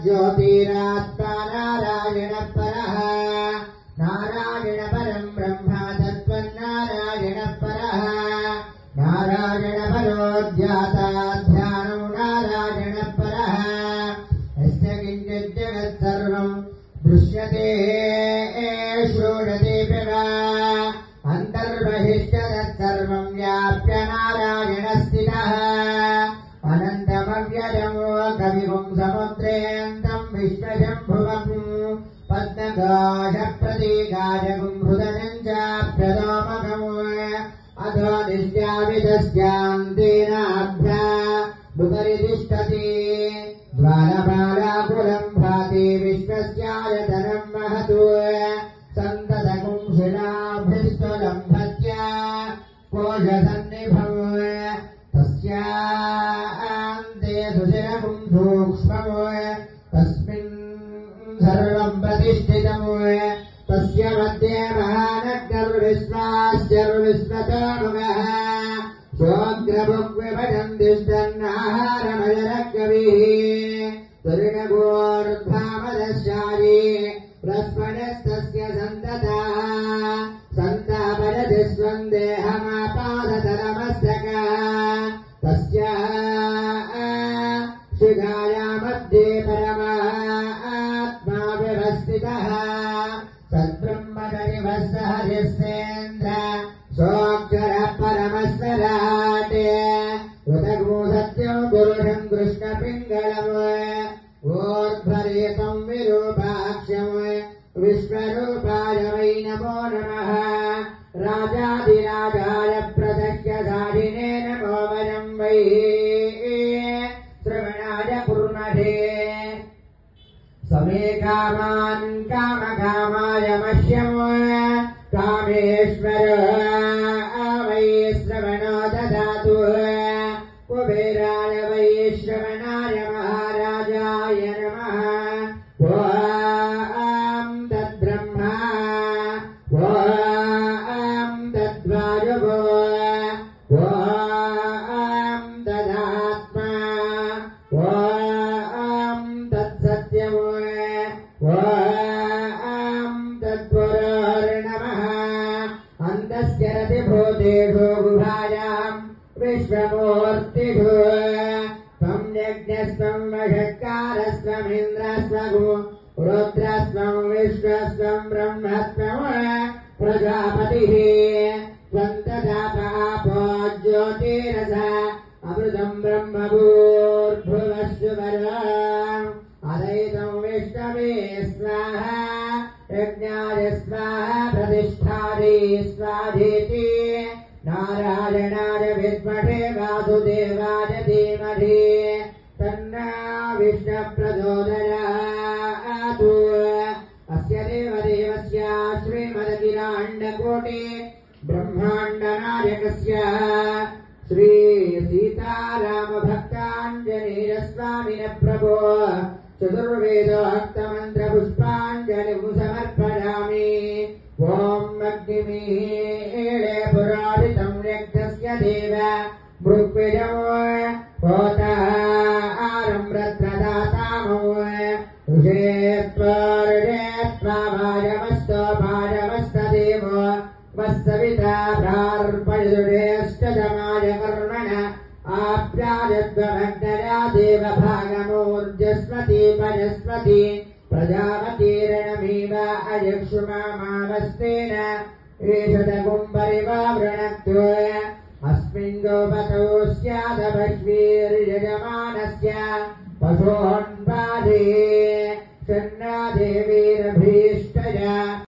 ज्योतिरात्मा नारायण परः नारायण परं ब्रह्म तत्त्वन्नारायण परः नारायण परो ज्ञाता ध्यानो नारायण परः यस्य किञ्चित् जगत् सर्वं दृश्यते श्रूयते वा अन्तर्बहिश्च तत्सर्वं व्याप्य नारायण स्थितः अनन्तमव्ययमो कविगुं समुद्रेऽन्तं विश्वशम्भुवम् पद्मघोषप्रतीकाजगुं हृदयं चाप्यदोमकम् अधो निश्चाविदस्यान्तेनाभ्या बुकरि तिष्ठति ज्वालपालाकुलं भाति विश्वस्यायतनं महतु सन्ततकुं शिलाभ्यस्तुलम्भत्या कोशसन्निभम् तस्यान्ते सुशिरकुं सूक्ष्मम् तस्मिन् सर्वं प्रतिष्ठितम् तस्य मध्ये महानग्निर्विश्वास्यर्विश्वतोमुखः सोऽग्रभुग्विभजन् तिष्ठन्नाहारमजरकविः तुर्गगोर्धामदशायी प्रस्फणस्तस्य सन्ततः सन्तापरति स्वन्देहमापादतरमस्तकः तस्य शिखाया मध्ये परमात्मा व्यवस्थितः सद्ब्रह्मणिवः सहजस्येन्द्र सोऽक्षरः परमस्वराट् उदगो सत्यं पुरुषं कृष्णपिङ्गलम् ऊर्ध्वरेतं विरूपाक्षम् विश्वरूपाय वै नमो नमः राजाधिराजाय प्रदक्ष्यसाधिने नमो वयं वै श्रवणाय कुर्महे समे कामान् कामकामाय मह्यम् कामेश्वर वै श्रवणो ददातु कुबेराय वै श्रवणाय महाराजाय नमः ॐ तद्ब्रह्मा ॐ तद्वायुवो ॐ तदात्मा ॐ तत्सत्यमो ॐ तत्पुरुर्नमः अन्तस्य रतिभूतेषु गुहायां विश्वमूर्तिषु त्वं यज्ञस्त्वं वषट्कारस्त्वमिन्द्रस्त्वगु रुद्रस्त्वं विश्वस्त्वं ब्रह्मत्वं प्रजापतिः त्वं तदापापो ज्योतिरस अमृतं ब्रह्मभूर्भुवस्सुवरम् अदैतं विष्णवे स्वाहा यज्ञाय स्वाहा प्रतिष्ठायै स्वाधीति नारायणाय विद्महे वासुदेवाय धीमहि तन्नो विष्णुः प्रचोदयात् अस्य देवदेवस्य श्रीमदखिलाण्डकोटि ब्रह्माण्डनायकस्य श्री सीतारामभक्ताञ्जनेयस्वामिनः प्रभो चतुर्वेदोक्तमन्त्रपुष्पाञ्जलिं समर्पयामि ॐ अग्निमीळे पुरारितं यज्ञस्य देव मृग्विजमो होतारं रत्नदातामो ऋषेत्वर्षेत्वा भाजमस्तो भाजमस्तदेवो वस्तविता प्रार्पयुरेष्टजमाय कर्मण आप्यायद्वमग्नया देवभागमूर्जस्वती पयस्वती प्रजापतिरणमीव अयक्षुमामावस्तेन ईषदगुम्परिवावृणक्तो अस्मिन् गोपतौ स्यादभश्वीर्यजमानस्य पशोन्पादे शन्ना देवीर